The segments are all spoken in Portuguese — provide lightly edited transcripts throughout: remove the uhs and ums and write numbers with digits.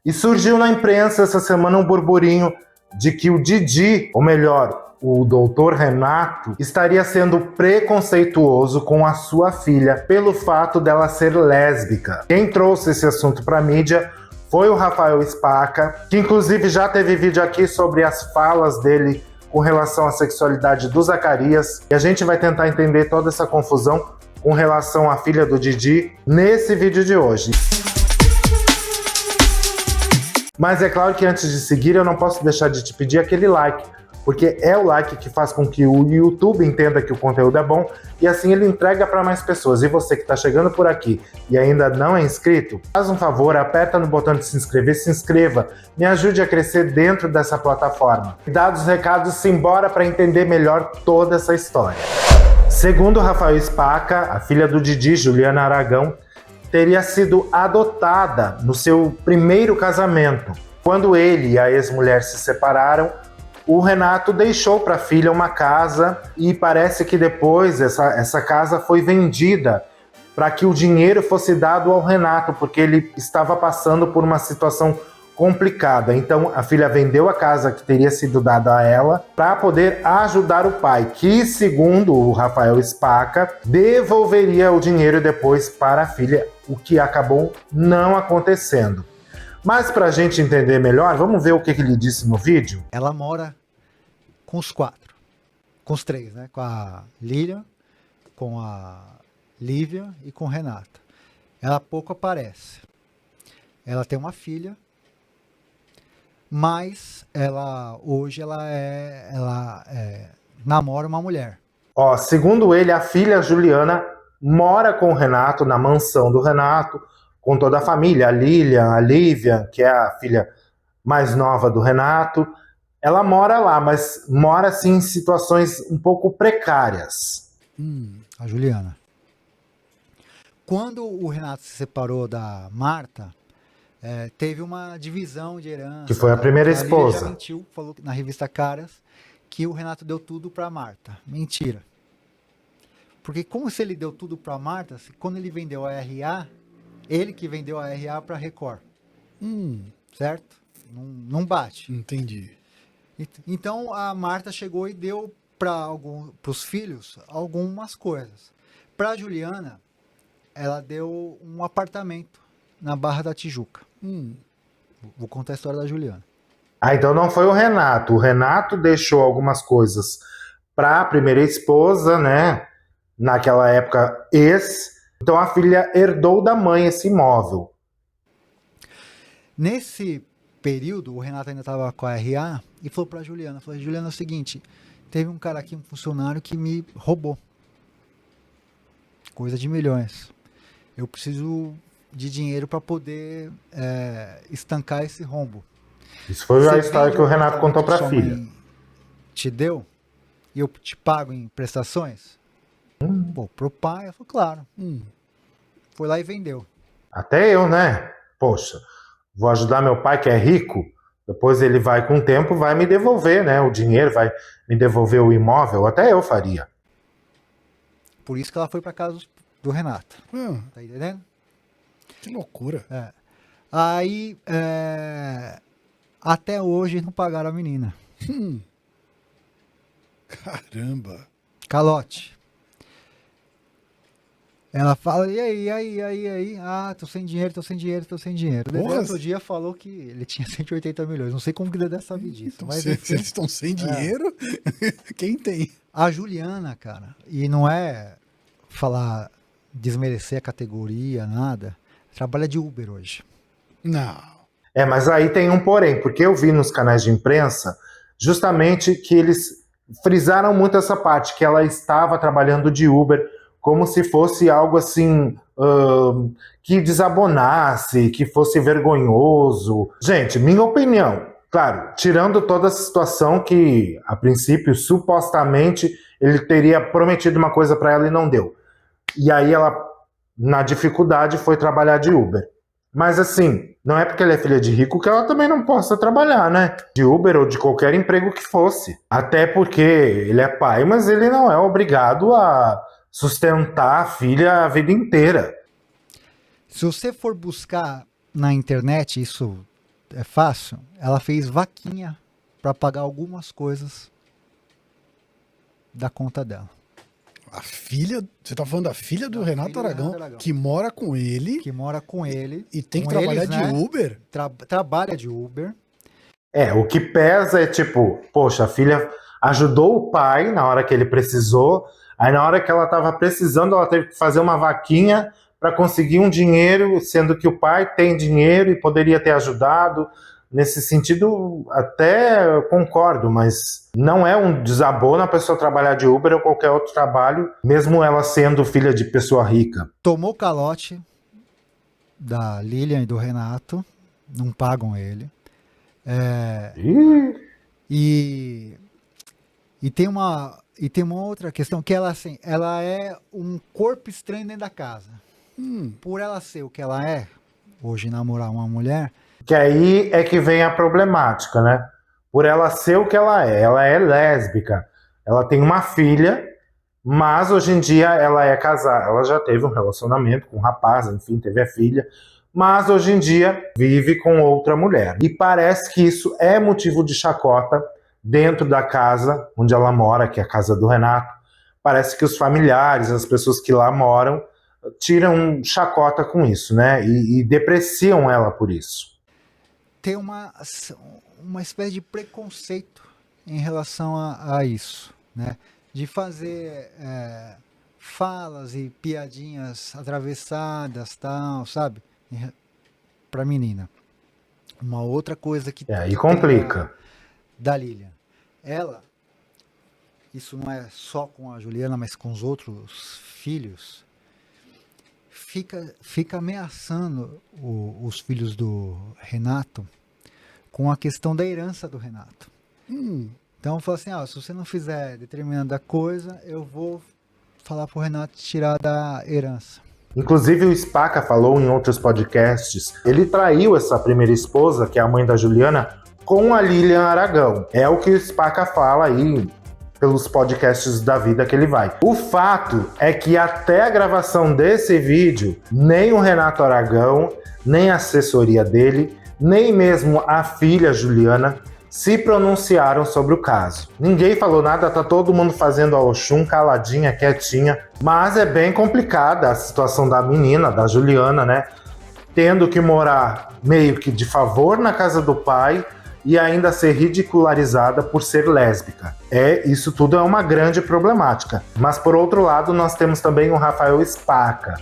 E surgiu na imprensa essa semana um burburinho de que o Didi, ou melhor, o doutor Renato, estaria sendo preconceituoso com a sua filha pelo fato dela ser lésbica. Quem trouxe esse assunto para a mídia foi o Rafael Spaca, que inclusive já teve vídeo aqui sobre as falas dele com relação à sexualidade do Zacarias. E a gente vai tentar entender toda essa confusão com relação à filha do Didi nesse vídeo de hoje. Mas é claro que antes de seguir eu não posso deixar de te pedir aquele like, porque é o like que faz com que o YouTube entenda que o conteúdo é bom e assim ele entrega para mais pessoas. E você que está chegando por aqui e ainda não é inscrito, faz um favor, aperta no botão de se inscreva, me ajude a crescer dentro dessa plataforma. Dados os recados, simbora para entender melhor toda essa história. Segundo Rafael Spaca, a filha do Didi, Juliana Aragão, teria sido adotada no seu primeiro casamento. Quando ele e a ex-mulher se separaram, o Renato deixou para a filha uma casa e parece que depois essa casa foi vendida para que o dinheiro fosse dado ao Renato, porque ele estava passando por uma situação complicada. Então a filha vendeu a casa que teria sido dada a ela para poder ajudar o pai, que segundo o Rafael Spaca, devolveria o dinheiro depois para a filha, o que acabou não acontecendo. Mas para a gente entender melhor, vamos ver o que ele disse no vídeo? Ela mora com os quatro, com os três, né? Com a Lilian, com a Lívia e com Renata. Ela pouco aparece. Ela tem uma filha, mas hoje ela namora uma mulher. Segundo ele, a filha Juliana mora com o Renato na mansão do Renato, com toda a família, a Lilian, a Lívia, que é a filha mais nova do Renato. Ela mora lá, mas mora assim em situações um pouco precárias. A Juliana. Quando o Renato se separou da Marta, teve uma divisão de herança. Que foi a primeira esposa. Já mentiu, falou na revista Caras que o Renato deu tudo para Marta. Mentira. Porque como se ele deu tudo para Marta, quando ele vendeu a RA, ele que vendeu a RA para Record. Certo? Não bate. Entendi. Então a Marta chegou e deu para os filhos algumas coisas. Para a Juliana, ela deu um apartamento na Barra da Tijuca. Vou contar a história da Juliana. Então não foi o Renato. O Renato deixou algumas coisas para a primeira esposa, né? Naquela época, Então a filha herdou da mãe esse imóvel. Nesse período, o Renato ainda estava com a RA e falou para a Juliana, Juliana, é o seguinte, teve um cara aqui, um funcionário que me roubou. Coisa de milhões. Eu preciso de dinheiro para poder estancar esse rombo. Isso foi a história que o Renato contou para a filha. Te deu? E eu te pago em prestações? Pô, pro pai, eu falei, claro. Foi lá e vendeu. Até eu, né? Poxa, vou ajudar meu pai que é rico, depois ele vai com o tempo, vai me devolver, né? O dinheiro, vai me devolver o imóvel, até eu faria. Por isso que ela foi para casa do Renato. Tá entendendo? Que loucura. Aí, até hoje não pagaram a menina. Caramba. Calote. Ela fala, e aí? Ah, tô sem dinheiro. Depois outro dia falou que ele tinha 180 milhões. Não sei como que deve saber disso. Mas se eles estão sem dinheiro, quem tem? A Juliana, cara, e não é falar, desmerecer a categoria, nada, trabalha de Uber hoje. Não. Mas aí tem um porém, porque eu vi nos canais de imprensa justamente que eles frisaram muito essa parte, que ela estava trabalhando de Uber como se fosse algo assim, que desabonasse, que fosse vergonhoso. Gente, minha opinião, claro, tirando toda a situação que, a princípio, supostamente, ele teria prometido uma coisa para ela e não deu. E aí ela, na dificuldade, foi trabalhar de Uber. Mas assim, não é porque ela é filha de rico que ela também não possa trabalhar, né? De Uber ou de qualquer emprego que fosse. Até porque ele é pai, mas ele não é obrigado a sustentar a filha a vida inteira. Se você for buscar na internet, isso é fácil, ela fez vaquinha para pagar algumas coisas da conta dela. A filha, você tá falando da filha do Da Renato filha do Aragão, Renato Aragão. que mora com ele Que mora com ele. e tem que com trabalhar eles, de né? Uber? Trabalha de Uber. O que pesa é tipo, poxa, a filha ajudou o pai na hora que ele precisou, aí na hora que ela estava precisando, ela teve que fazer uma vaquinha para conseguir um dinheiro, sendo que o pai tem dinheiro e poderia ter ajudado. Nesse sentido, até eu concordo, mas não é um desabono a pessoa trabalhar de Uber ou qualquer outro trabalho, mesmo ela sendo filha de pessoa rica. Tomou calote da Lilian e do Renato. Não pagam ele. Ih, E tem uma outra questão, que ela, assim, ela é um corpo estranho dentro da casa. Por ela ser o que ela é, hoje namorar uma mulher, que aí é que vem a problemática, né? Por ela ser o que ela é lésbica, ela tem uma filha, mas hoje em dia ela é casada, ela já teve um relacionamento com um rapaz, enfim, teve a filha, mas hoje em dia vive com outra mulher. E parece que isso é motivo de chacota dentro da casa onde ela mora, que é a casa do Renato. Parece que os familiares, as pessoas que lá moram, tiram chacota com isso, né? E depreciam ela por isso. tem uma espécie de preconceito em relação a isso, né? De fazer falas e piadinhas atravessadas, tal, sabe? Pra menina. Uma outra coisa que Aí complica. da Lilian. Ela, isso não é só com a Juliana, mas com os outros filhos, fica ameaçando os filhos do Renato com a questão da herança do Renato. Então fala assim, se você não fizer determinada coisa, eu vou falar pro Renato tirar da herança. Inclusive o Spaca falou em outros podcasts, ele traiu essa primeira esposa, que é a mãe da Juliana, com a Lilian Aragão. É o que o Spaca fala aí pelos podcasts da vida que ele vai. O fato é que até a gravação desse vídeo, nem o Renato Aragão, nem a assessoria dele, nem mesmo a filha Juliana se pronunciaram sobre o caso. Ninguém falou nada, tá todo mundo fazendo a Oxum caladinha, quietinha, mas é bem complicada a situação da menina, da Juliana, né? Tendo que morar meio que de favor na casa do pai e ainda ser ridicularizada por ser lésbica. Isso tudo é uma grande problemática. Mas por outro lado, nós temos também o Rafael Spaca,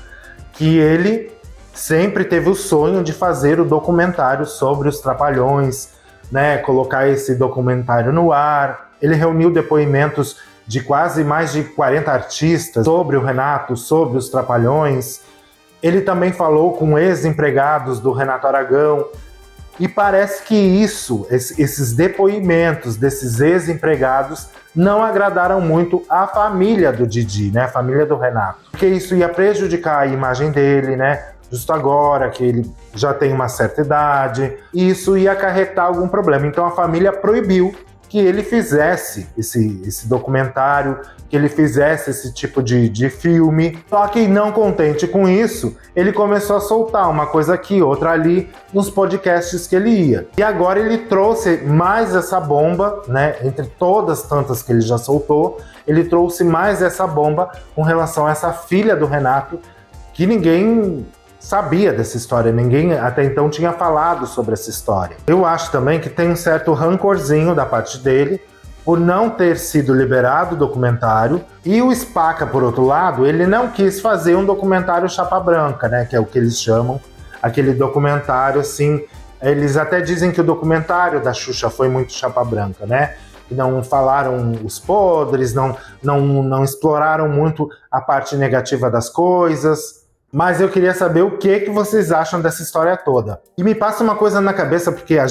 que ele sempre teve o sonho de fazer o documentário sobre os Trapalhões, né, colocar esse documentário no ar. Ele reuniu depoimentos de quase mais de 40 artistas sobre o Renato, sobre os Trapalhões. Ele também falou com ex-empregados do Renato Aragão. E parece que esses depoimentos desses ex-empregados não agradaram muito a família do Didi, né, a família do Renato. Porque isso ia prejudicar a imagem dele, né? Justo agora que ele já tem uma certa idade, e isso ia acarretar algum problema. Então a família proibiu que ele fizesse esse documentário, que ele fizesse esse tipo de filme. Só que não contente com isso, ele começou a soltar uma coisa aqui, outra ali, nos podcasts que ele ia. E agora ele trouxe mais essa bomba, né? Entre todas tantas que ele já soltou, ele trouxe mais essa bomba com relação a essa filha do Renato, que ninguém sabia dessa história, ninguém até então tinha falado sobre essa história. Eu acho também que tem um certo rancorzinho da parte dele por não ter sido liberado o documentário, e o Spaca, por outro lado, ele não quis fazer um documentário chapa branca, né, que é o que eles chamam, aquele documentário assim, eles até dizem que o documentário da Xuxa foi muito chapa branca, né, que não falaram os podres, não exploraram muito a parte negativa das coisas. Mas eu queria saber o que vocês acham dessa história toda. E me passa uma coisa na cabeça, porque a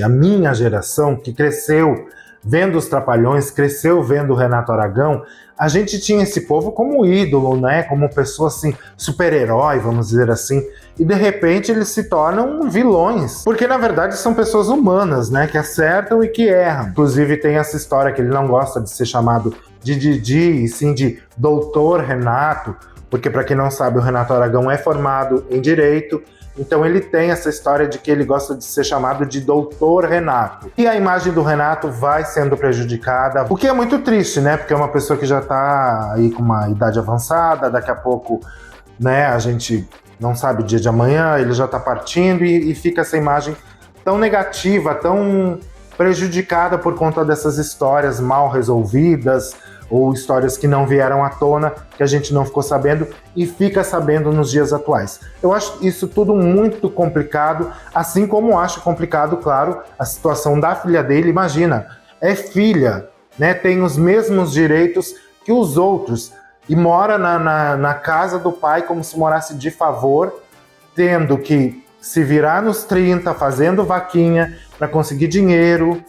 minha geração, que cresceu vendo os Trapalhões, cresceu vendo o Renato Aragão, a gente tinha esse povo como ídolo, né? Como pessoa assim, super-herói, vamos dizer assim. E de repente eles se tornam vilões. Porque na verdade são pessoas humanas, né? Que acertam e que erram. Inclusive tem essa história que ele não gosta de ser chamado de Didi, e sim de Doutor Renato. Porque, para quem não sabe, o Renato Aragão é formado em Direito Então ele tem essa história de que ele gosta de ser chamado de Doutor Renato. E a imagem do Renato vai sendo prejudicada, o que é muito triste, né? Porque é uma pessoa que já tá aí com uma idade avançada, daqui a pouco, né, a gente não sabe o dia de amanhã, ele já tá partindo e fica essa imagem tão negativa, tão prejudicada por conta dessas histórias mal resolvidas, ou histórias que não vieram à tona, que a gente não ficou sabendo e fica sabendo nos dias atuais. Eu acho isso tudo muito complicado, assim como acho complicado, claro, a situação da filha dele. Imagina, é filha, né, tem os mesmos direitos que os outros e mora na casa do pai como se morasse de favor, tendo que se virar nos 30, fazendo vaquinha para conseguir dinheiro,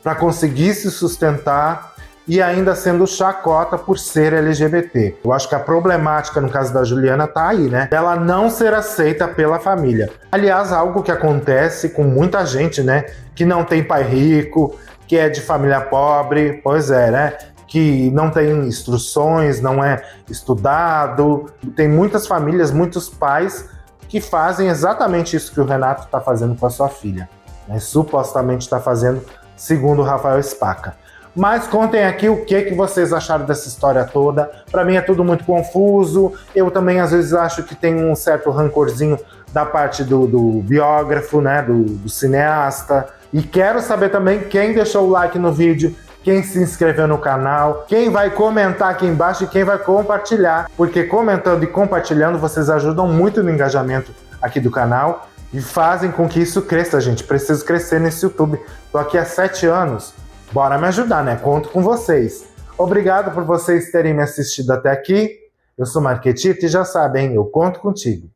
para conseguir se sustentar, e ainda sendo chacota por ser LGBT. Eu acho que a problemática no caso da Juliana tá aí, né? Ela não ser aceita pela família. Aliás, algo que acontece com muita gente, né? Que não tem pai rico, que é de família pobre, pois é, né? Que não tem instruções, não é estudado. Tem muitas famílias, muitos pais que fazem exatamente isso que o Renato tá fazendo com a sua filha, né? Supostamente tá fazendo, segundo o Rafael Spaca. Mas contem aqui o que vocês acharam dessa história toda. Para mim é tudo muito confuso. Eu também às vezes acho que tem um certo rancorzinho da parte do biógrafo, né, do cineasta. E quero saber também quem deixou o like no vídeo, quem se inscreveu no canal, quem vai comentar aqui embaixo e quem vai compartilhar. Porque comentando e compartilhando vocês ajudam muito no engajamento aqui do canal e fazem com que isso cresça, gente. Preciso crescer nesse YouTube. Tô aqui há 7 anos. Bora me ajudar, né? Conto com vocês. Obrigado por vocês terem me assistido até aqui. Eu sou Marquetito e já sabem, eu conto contigo.